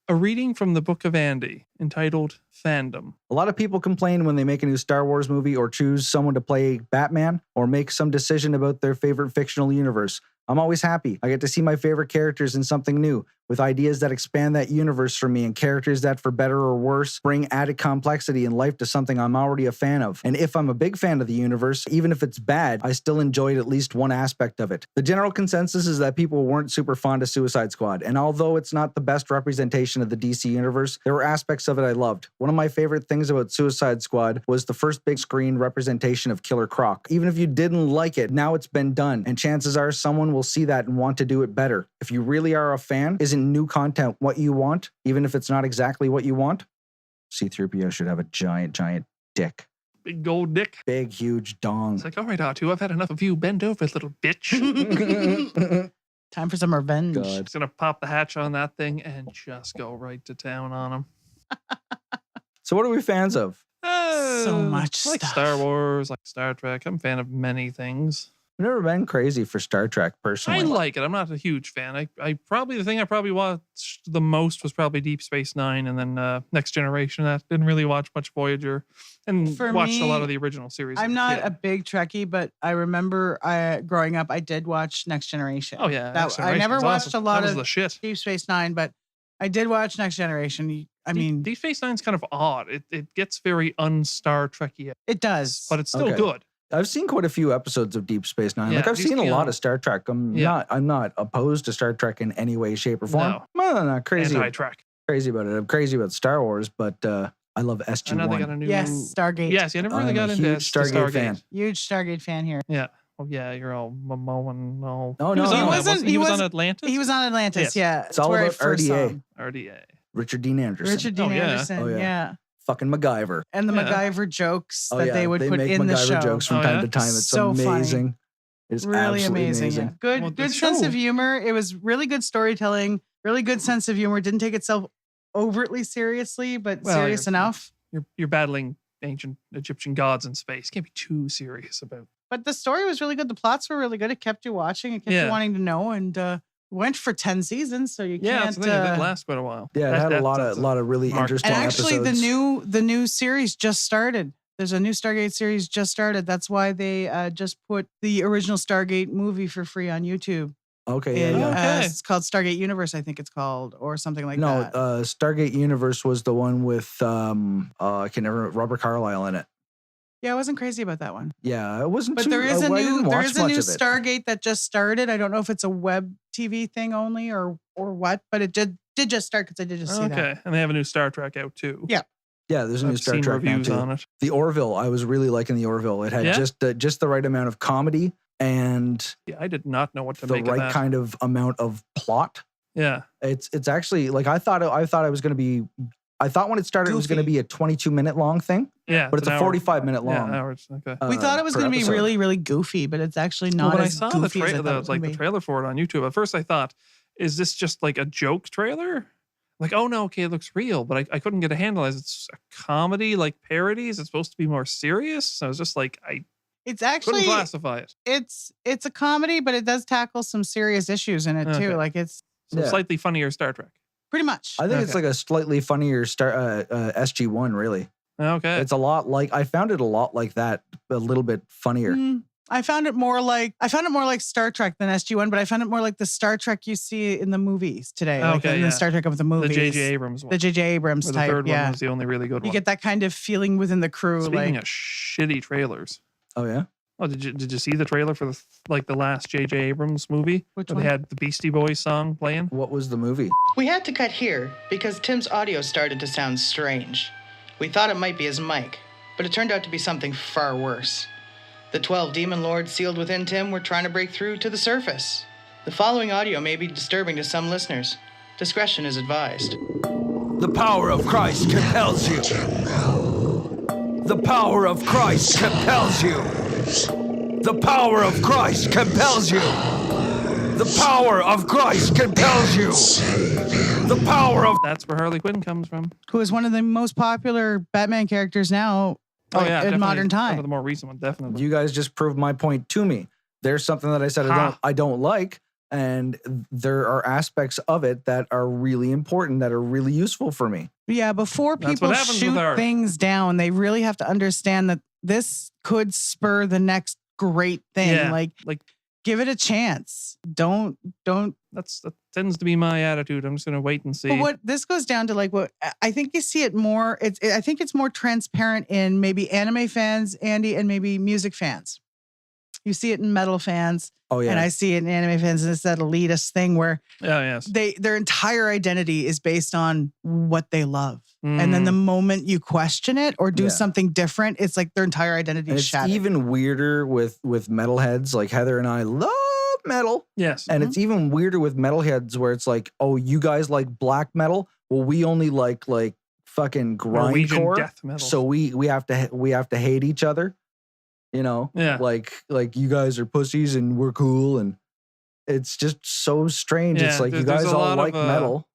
A reading from the Book of Andy entitled Fandom. A lot of people complain when they make a new Star Wars movie or choose someone to play Batman or make some decision about their favorite fictional universe. I'm always happy. I get to see my favorite characters in something new, with ideas that expand that universe for me and characters that, for better or worse, bring added complexity and life to something I'm already a fan of. And if I'm a big fan of the universe, even if it's bad, I still enjoyed at least one aspect of it. The general consensus is that people weren't super fond of Suicide Squad, and although it's not the best representation of the DC universe, there were aspects of it I loved. One of my favorite things about Suicide Squad was the first big screen representation of Killer Croc. Even if you didn't like it, now it's been done, and chances are someone will see that and want to do it better. If you really are a fan, isn't new content what you want, even if it's not exactly what you want? C-3PO should have a giant dick. Big gold dick. Big, huge dong. It's like, all right, R2, I've had enough of you. Bend over, little bitch. Time for some revenge. God. Just gonna pop the hatch on that thing and just go right to town on him. So what are we fans of? So much like stuff. Star Wars, like Star Trek. I'm a fan of many things. I've never been crazy for Star Trek personally. I like it. I'm not a huge fan. I probably the thing I probably watched the most was probably Deep Space Nine, and then Next Generation. I didn't really watch much Voyager, and For watched a lot me, of the original series. I'm as not kid. a big Trekkie, but I remember growing up, I did watch Next Generation. Oh yeah, That- Next I never Generation's watched awesome. a lot that was of the shit. Deep Space Nine, but I did watch Next Generation. I mean, Deep Space Nine's kind of odd. It gets very un-Star Trekky, it does. but it's still Okay. good. I've seen quite a few episodes of Deep Space Nine. Like Yeah, I've these seen a can- lot of Star Trek. I'm not opposed to Star Trek in any way, shape, or form. No. Well, I'm not crazy Anti-Trek. about it. I'm crazy about Star Wars, but I love I know they got SG-1. a new. yes, Stargate. Yes, I never really I'm got a into huge Stargate fan. Huge Stargate fan here. Yeah. Oh yeah, you're all Momo and all. Oh, He was no, on no. that, He wasn't- he he was on wasn't- Atlantis. He was on Atlantis. Yes. Yeah, It's all where I about first saw RDA. him. RDA. Richard Dean Anderson. Richard Dean Oh, yeah. Anderson. Oh, yeah. Yeah. Fucking MacGyver. And the Yeah. MacGyver jokes Oh, that yeah. they would put make in the MacGyver show. jokes from Oh, time yeah? to time. It's So funny. amazing. It's Really absolutely amazing. Yeah. Good, Well, the good sense of show- humor. It was really good storytelling. Really good sense of humor. Didn't take itself overtly seriously, but Well, serious you're- enough. You're battling ancient Egyptian gods in space. Can't be too serious about. But the story was really good. The plots were really good. It kept you watching. It kept Yeah. you wanting to know. And went for 10 seasons, so you Yeah, can't. that's the thing. It did last quite a while. Yeah, it That- had a that- lot that's of really market. interesting and actually, episodes. the new series just started. There's a new Stargate series just started. That's why they just put the original Stargate movie for free on YouTube. Okay, yeah, In, yeah. Okay. it's called Stargate Universe, I think it's called, or something like No, that. Stargate Universe was the one with I can never Robert Carlyle in it. Yeah, I wasn't crazy about that one. Yeah, it wasn't. But too, there is a I new didn't there watch is a much new of it. Stargate that just started. I don't know if it's a web TV thing only or what, but it did just start because I did just see that. Okay, and they have a new Star Trek out too. Yeah. Yeah, there's a new I've Star seen Trek now reviews too. on it. The Orville, I was really liking the Orville. It had Yeah? just the right amount of comedy and Yeah, I did not know what to the make of right that. kind of amount of plot. Yeah, It's actually like I thought I was going to be. I thought when it started it was going to Goofy. be a 22-minute long thing, yeah. but it's a an hour. 45-minute Yeah, long. hours. Okay. We thought it was per going to be episode. really, really goofy, but it's actually Well, not when I as saw the, goofy as I thought it was the gonna be. trailer for it on YouTube, at first I thought, is this just like a joke trailer? Like, oh no, okay, it looks real, but I couldn't get a handle as it's a comedy, like parodies. It's supposed to be more serious. So I was just like, I It's couldn't actually classify it. it's a comedy, but it does tackle some serious issues in it Okay. too. Like it's So Yeah. slightly funnier Star Trek. pretty much. I think it's Okay. like a slightly funnier SG-1. Really, Okay. it's a lot like I found it a lot like that, a little bit funnier. I found it more like Star Trek than SG-1, but I found it more like the Star Trek you see in the movies today. Like Okay, in yeah. the Star Trek of the the movies. J.J. Abrams one. The J.J. Abrams Where the type. third one Yeah. was the only really good You one. get that kind of feeling within the crew. Speaking like of shitty trailers. Oh yeah, Oh, did you see the trailer for the last J.J. Abrams movie? Which Where one? they had the Beastie Boys song playing? what was the movie? We had to cut here because Tim's audio started to sound strange. We thought it might be his mic, but it turned out to be something far worse. The 12 demon lords sealed within Tim were trying to break through to the surface. The following audio may be disturbing to some listeners. Discretion is advised. The power of Christ compels you. The power of Christ compels you. The power of Christ compels you. The power of Christ compels you. The power of That's where Harley Quinn comes from. who is one of the most popular Batman characters now Oh yeah, in definitely modern One of time. the more recent one, definitely. You guys just proved my point to me. There's something that I said Ha. I don't like, and there are aspects of it that are really important, that are really useful for me. Yeah, before That's people what happens shoot with art. things down, they really have to understand that this could spur the next great thing. Yeah. Like Like Give it a chance. Don't. That tends to be my attitude. I'm just gonna wait and see. But what this goes down to, like, what I think you see it more. I think it's more transparent in maybe anime fans, Andy, and maybe music fans. You see it in metal fans, Oh yeah. and I see it in anime fans. And it's that elitist thing where Oh yes. their entire identity is based on what they love. And then the moment you question it or do Yeah. something different, it's like their entire identity And is it's shattered. even weirder with metalheads. Like Heather and I love metal. Yes. And it's even weirder with metalheads where it's like, oh, you guys like black metal? Well, we only like fucking Norwegian grindcore. death metal. So we have to hate each other. You know? Yeah. Like you guys are pussies and we're cool, and it's just so strange. Yeah, It's like you there's guys a all lot like of, metal.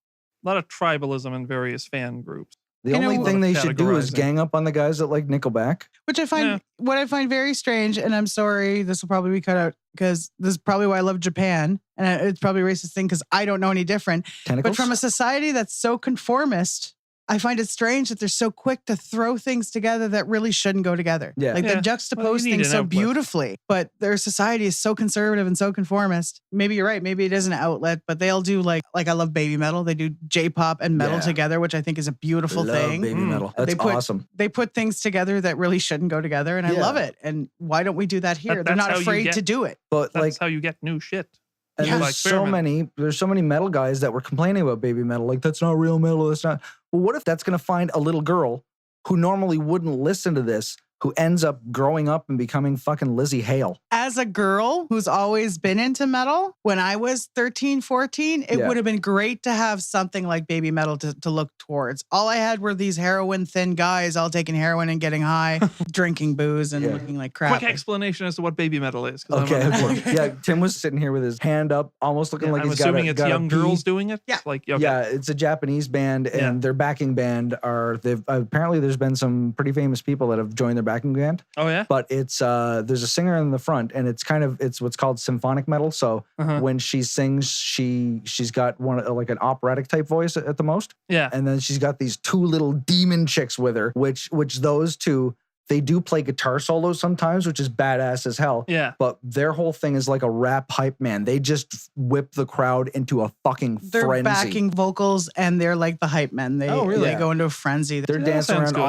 a lot of tribalism in various fan groups. The You know, only a lot thing of they should do is categorizing. gang up on the guys that like Nickelback. Which I find, Yeah. what I find very strange, and I'm sorry, this will probably be cut out because this is probably why I love Japan, and it's probably a racist thing because I don't know any different. Tentacles. But from a society that's so conformist, I find it strange that they're so quick to throw things together that really shouldn't go together. Yeah. Like Yeah. they juxtapose Well, you need things an so outlet. beautifully, but their society is so conservative and so conformist. Maybe you're right. Maybe it is an outlet, but they'll do like I love baby metal. They do J-pop and metal Yeah. together, which I think is a beautiful Love thing. baby Mm. metal. That's They put- awesome. They put things together that really shouldn't go together, and I Yeah. love it. And why don't we do that here? They're that's not how you afraid get- to do it. But That's like, how you get new shit. and Yeah. there's so Experiment. there's so many metal guys that were complaining about baby metal. Like, that's not real metal. That's not. Well, what if that's going to find a little girl who normally wouldn't listen to this, who ends up growing up and becoming fucking Lizzie Hale? As a girl who's always been into metal, when I was 13, 14, it Yeah. would have been great to have something like baby metal to look towards. All I had were these heroin thin guys all taking heroin and getting high, drinking booze and Yeah. looking like crap. Quick explanation as to what baby metal is. 'cause I'm Okay. unimportant. Yeah. Tim was sitting here with his hand up, almost looking like I'm he's assuming got it's got young pee. girls doing it. Yeah. Like okay. Yeah, it's a Japanese band, and Yeah. their backing band they've apparently there's been some pretty famous people that have joined their backing band. Oh yeah. But it's there's a singer in the front, and it's what's called symphonic metal. So Uh-huh. when she sings, she's got one like an operatic type voice at the most, Yeah. and then she's got these two little demon chicks with her, which those two, they do play guitar solos sometimes, which is badass as hell. Yeah. But their whole thing is like a rap hype man. They just whip the crowd into a fucking They're frenzy. backing vocals and they're like the hype men. They, Oh, really? they go into a frenzy. They're Yeah, dancing sounds around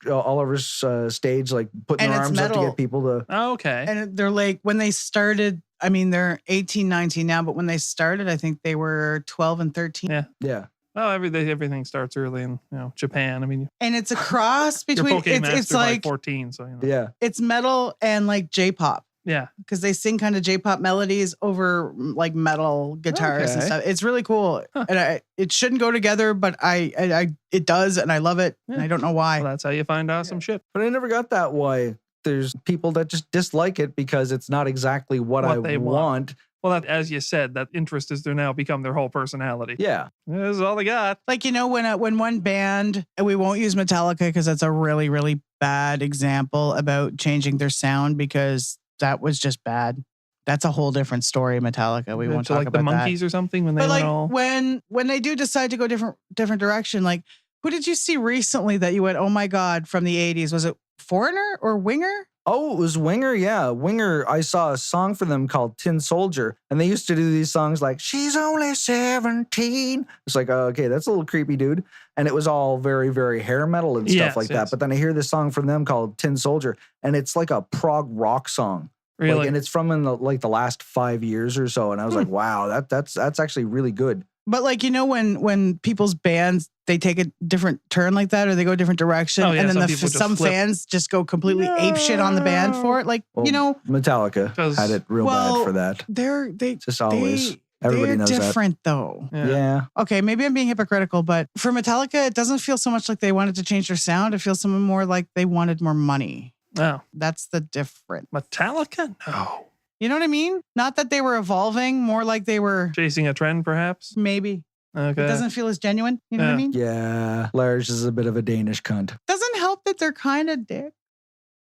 good. all over stage, like putting And their it's arms up to metal. get people to. Oh, okay. And they're like, when they started, I mean, they're 18, 19 now, but when they started, I think they were 12 and 13. Yeah. Yeah. Well, everything starts early in Japan. I mean, And it's a cross you're between, Pokemon it's Master by like, 14, so you know. Yeah. it's metal and like J-pop. Yeah. Because they sing kind of J-pop melodies over like metal guitars and Okay. stuff. It's really cool, Huh. and it shouldn't go together, but I it does, and I love it. And Yeah. I don't know why. Well, that's how you find awesome shit. But I never got that why there's people that just dislike it because it's not exactly what I they want. Well, that, as you said, that interest is to now become their whole personality. Yeah. This is all they got. Like, you know, when one band, and we won't use Metallica because that's a really, really bad example about changing their sound because that was just bad. That's a whole different story, Metallica. We won't To talk like about the that. monkeys or something when they But went like all. when they do decide to go different direction, like who did you see recently that you went, oh my God, from the 80s? Was it Foreigner or Winger? Oh, it was Winger. Yeah. Winger. I saw a song for them called Tin Soldier. And they used to do these songs like, she's only 17. It's like, okay, that's a little creepy, dude. And it was all very, very hair metal and stuff Yes, like yes. that. But then I hear this song from them called Tin Soldier. And it's like a prog rock song. Really? Like, and it's from in the last 5 years or so. And I was like, wow, that's actually really good. But like, you know, when people's bands, they take a different turn like that or they go a different direction. Oh, yeah, and then some people just some flip. fans just go completely ape shit on the band for it. Like, Well, you know, Metallica 'Cause- had it real well, bad for that. they Just always. Everybody they're knows that. different though. Yeah. Okay, maybe I'm being hypocritical, but for Metallica, it doesn't feel so much like they wanted to change their sound. It feels something more like they wanted more money. Oh, That's the difference. Metallica? No. You know what I mean? Not that they were evolving, more like they were Chasing a trend, perhaps? maybe. Okay. It doesn't feel as genuine. You know what I Yeah. mean? Yeah. Lars is a bit of a Danish cunt. Doesn't help that they're kind of dick.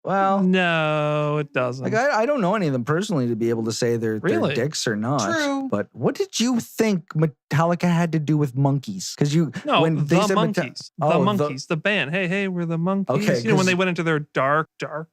Well, No, it doesn't. like I don't know any of them personally to be able to say they're Really? dicks or not. True. But what did you think Metallica had to do with monkeys? Because No, when they the said monkeys. Oh, The monkeys. The band. Hey, we're the monkeys. Okay, You know, when 'cause- they went into their dark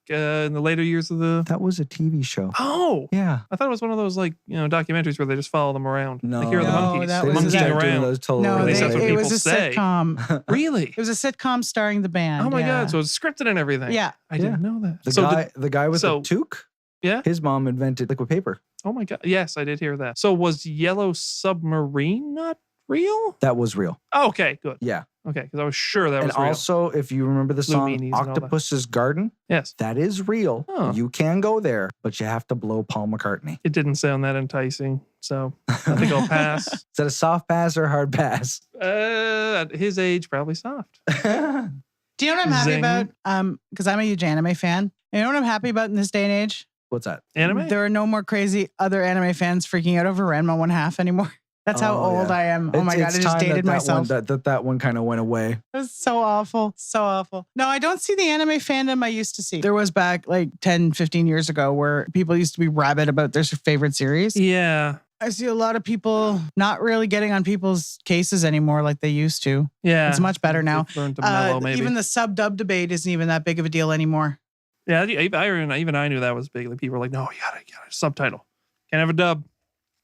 in the later years of the. that was a TV show. Oh, Yeah. I thought it was one of those documentaries where they just follow them around. No. Like, here are the No, monkeys. that They was didn't monkeying that- start doing around. those till No, At least that's what it was people a say. sitcom. Really? It was a sitcom starring the band. Oh my yeah. God! So it's scripted and everything. Yeah. I didn't know that. The So the guy with so- the toque. Yeah? His mom invented liquid paper. oh my God! Yes, I did hear that. So was Yellow Submarine not real? That was real. Oh, okay, good. Yeah. Okay, because I was sure that And was real. also, if you remember the Blue song Meanies and all that. Octopus's Garden, Yes, that is real. Oh. You can go there, but you have to blow Paul McCartney. it didn't sound that enticing, so I think I'll pass. Is that a soft pass or a hard pass? At his age, probably soft. Do you know what I'm happy Zing. about? Because I'm a huge anime fan. You know what I'm happy about in this day and age? What's that? Anime? There are no more crazy other anime fans freaking out over Ranma 1/2 anymore. That's how Oh, old yeah. I am. Oh my God, I just time dated that myself. That one kind of went away. It was so awful. So awful. No, I don't see the anime fandom I used to see. There was back like 10, 15 years ago where people used to be rabid about their favorite series. Yeah. I see a lot of people not really getting on people's cases anymore like they used to. Yeah. It's much better now. They've learned to mellow, maybe. Even the sub-dub debate isn't even that big of a deal anymore. Yeah, even I knew that was big. Like, people were like, no, you gotta a subtitle. Can't have a dub.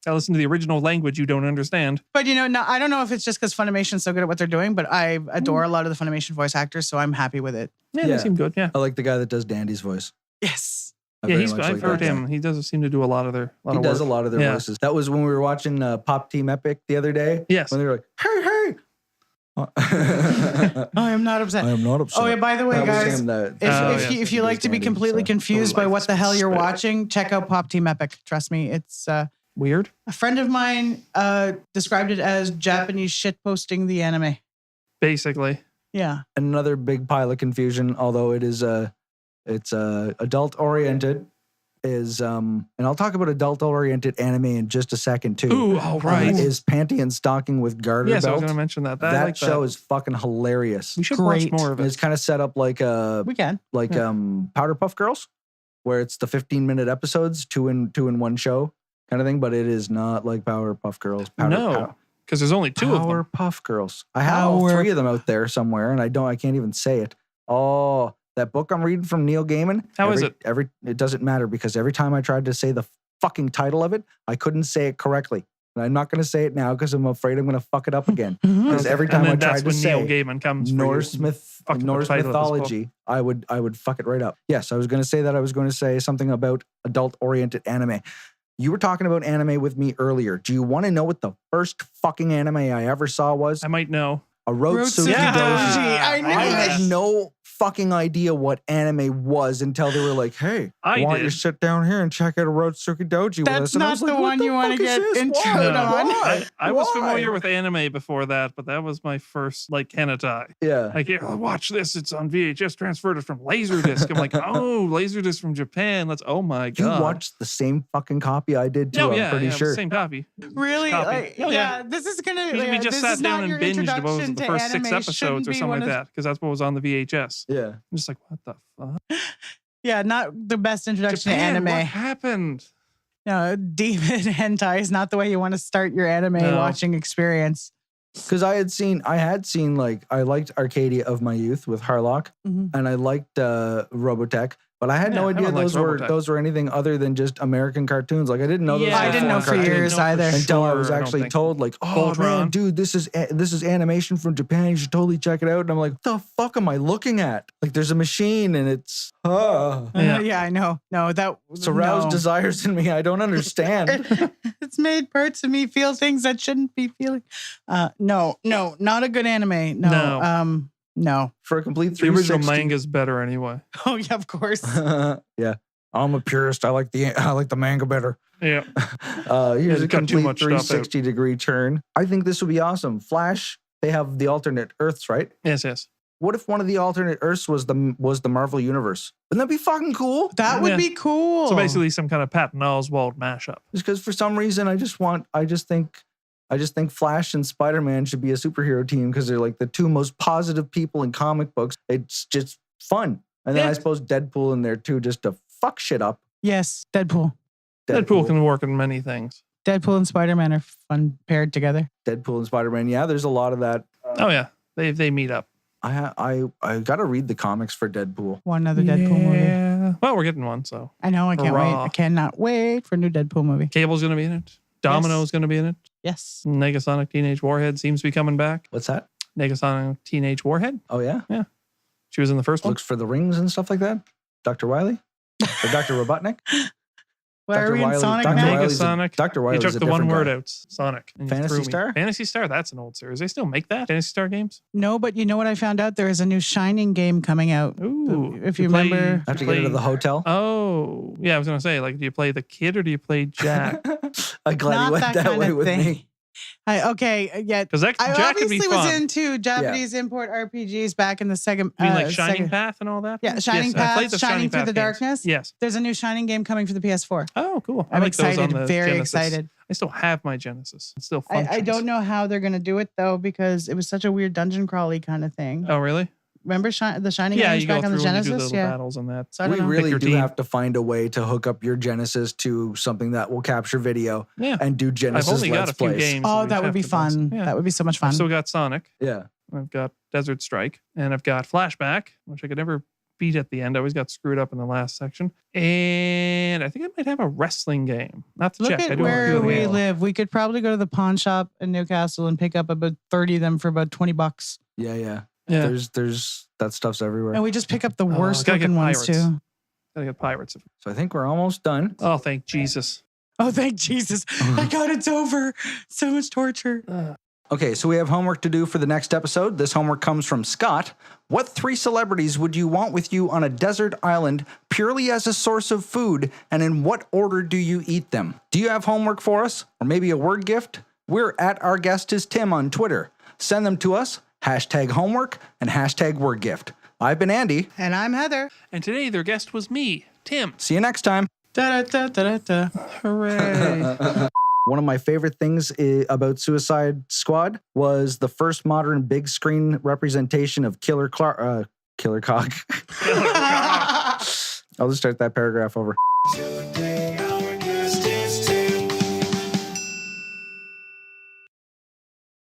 Gotta listen to the original language you don't understand. But no, I don't know if it's just because Funimation's so good at what they're doing, but I adore a lot of the Funimation voice actors, so I'm happy with it. Yeah, Yeah. they seem good. Yeah. I like the guy that does Dandy's voice. Yes. I Yeah, very much I've like heard that guy. him. He does seem to do a lot of their He does a work. lot of their Yeah. voices. That was when we were watching Pop Team Epic the other day. Yes. When they were like, hey. I am not upset. I am not upset. Oh, yeah, by the way, That was guys, him that- If, Oh, if, yes. you, if you like to be Dandy, completely so- confused by Life what the is hell you're spec. watching, check out Pop Team Epic. Trust me, it's Weird. a friend of mine described it as Japanese shit posting the anime. Basically. Yeah. Another big pile of confusion, although it's adult oriented, is and I'll talk about adult oriented anime in just a second too. Ooh, all right. Is Panty and Stocking with Garter Yes, I was Belt. going to mention that. I That like show is fucking hilarious. We should Great. watch more of And it. it's kind of set up like We can. Powder Puff Girls, where it's the 15-minute episodes, two in one show kind of thing. But it is not like Power Puff Girls. No, because there's only two of Power them. Puff Girls. I have all Power- three of them out there somewhere, and I can't even say it. Oh, that book I'm reading from Neil Gaiman. How is it? it? It doesn't matter because every time I tried to say the fucking title of it, I couldn't say it correctly. And I'm not going to say it now because I'm afraid I'm going to fuck it up again. Because every time and I then tried that's to when say Neil Gaiman comes for you. Norse Fuck up the Norse title of his book. mythology, I would fuck it right up. Yes, I was going to say that. I was going to say something about adult-oriented anime. You were talking about anime with me earlier. Do you want to know what the first fucking anime I ever saw was? I might know. A Rotsuki Yeah. Doji. I knew I it. had no fucking idea what anime was until they were like, "Hey, I want you did. to sit down here and check out a Rotsuki Doji with That's us?" And I not was like, the "What one you wanna fuck is get this? introed Why? on. Why? I was Why?" familiar with anime before that, but that was my first Hentai. Yeah. Like, yeah, watch this. It's on VHS, transferred it from Laserdisc. I'm like, oh, Laserdisc from Japan. Oh my You god. watched the same fucking copy I did too. No, I'm yeah, pretty yeah, sure. same copy. Really? Copy. Like, Oh, yeah. yeah. This is gonna. We yeah, just this sat is not down and your binged what was introduction the to first 6 anime. episodes Shouldn't or be something one like of- that, because that's what was on the VHS. Yeah. I'm just like, what the fuck? Yeah, not the best introduction Japan, to what anime. happened? No, demon hentai is not the way you want to start your anime No. watching experience. Because I had seen like I liked Arcadia of my youth with Harlock, Mhm. and I liked Robotech, but I had no Yeah, idea everyone likes Robotech. those were anything other than just American cartons. Like I didn't know those. Yeah, were I didn't know foreign for cartoons years either. until I was Sure, I don't actually think. told, like, oh man, Voltron. dude, this is animation from Japan. You should totally check it out. And I'm like, what the fuck am I looking at? Like, there's a machine, and it's Yeah. Yeah, I know. No, that it's aroused no. desires in me. I don't understand. It's made parts of me feel things that shouldn't be feeling. No, not a good anime. No, no. For a complete The original 360. manga's better anyway. Oh yeah, of course. Yeah, I'm a purist. I like the manga better. Yeah. Here's Yeah, a cut too complete much stuff out. 360-degree turn. I think this would be awesome. Flash, they have the alternate Earths, right? Yes, yes. What if one of the alternate Earths was the Marvel Universe? Wouldn't that be fucking cool? That would Yeah. be cool. So basically some kind of Patton Oswalt mashup. Just because for some reason I just think Flash and Spider-Man should be a superhero team because they're like the two most positive people in comic books. It's just fun. And then Yeah. I suppose Deadpool in there too, just to fuck shit up. Yes, Deadpool. Deadpool can work in many things. Deadpool and Spider-Man are fun paired together. Deadpool and Spider-Man. Yeah, there's a lot of that. Oh yeah, they meet up. I got to read the comics for Deadpool. One other Deadpool movie. Yeah. Well, we're getting one, so I know. I can't wait. Hurrah. I cannot wait for a new Deadpool movie. Cable's gonna be in it. Domino's gonna be in it. Yes. Negasonic Teenage Warhead seems to be coming back. What's that? Negasonic Teenage Warhead. Oh yeah, She was in the first one. looks for the rings and stuff like that. Dr. Wiley or Dr. Robotnik. Where are we in Sonic Dr. now? Wiley's Negasonic. Dr. He Wiley's took a the one different word guy. out. Sonic. and he Fantasy threw me. Star? Fantasy Star. That's an old series. They still make that. Fantasy Star games. No, but you know what I found out? There is a new Shining game coming out. Ooh. If you remember- I have to get into the hotel. Oh, yeah. I was gonna say, like, do you play the kid or do you play Jack? I'm glad Not you went that that kind way of with thing. me. Yeah. Because I Jack could be obviously fun. was into Japanese import RPGs back in the second. You mean like Shining second- Path and all that? Yeah, Shining Yes, I played Path, the Shining Through Path the games. Darkness. Yes. There's a new Shining game coming for the PS4. Oh, cool. I I'm like those excited, on the very Genesis. excited. I still have my Genesis. It still functions. I don't know how they're gonna do it though because it was such a weird dungeon crawly kind of thing. Oh, really? Remember the Shining Yeah, games you go back on through the and you do Genesis? little Yeah. battles and that. So I We don't know. really your do team. have to find a way to hook up your Genesis to something that will capture video Yeah. and do I've Genesis only got Let's a few Plays. games. Oh, we that would have be to play. fun. Yeah. That would be so much fun. I've still got Sonic. Yeah. I've got Desert Strike. And I've got Flashback, which I could never beat at the end. I always got screwed up in the last section. And I think I might have a wrestling game. Not to Look check. I at do have a where few of we them. live. We could probably go to the pawn shop in Newcastle and pick up about 30 of them for about $20. Yeah, yeah. Yeah. There's that stuff's everywhere. And we just pick up the Oh, worst gotta get looking ones pirates. too. Gotta get Pirates. So I think we're almost done. Oh, thank Jesus. Oh, thank Jesus. My God, it's over. So much torture. Okay, so we have homework to do for the next episode. This homework comes from Scott. What 3 celebrities would you want with you on a desert island purely as a source of food, and in what order do you eat them? Do you have homework for us, or maybe a word gift? We're at Our Guest is Tim on Twitter. Send them to us, #homework and #word gift. I've been Andy. And I'm Heather. And today their guest was me, Tim. See you next time. Da-da-da-da-da. Hooray. One of my favorite things about Suicide Squad was the first modern big screen representation of Killer Cock. I'll just start that paragraph over.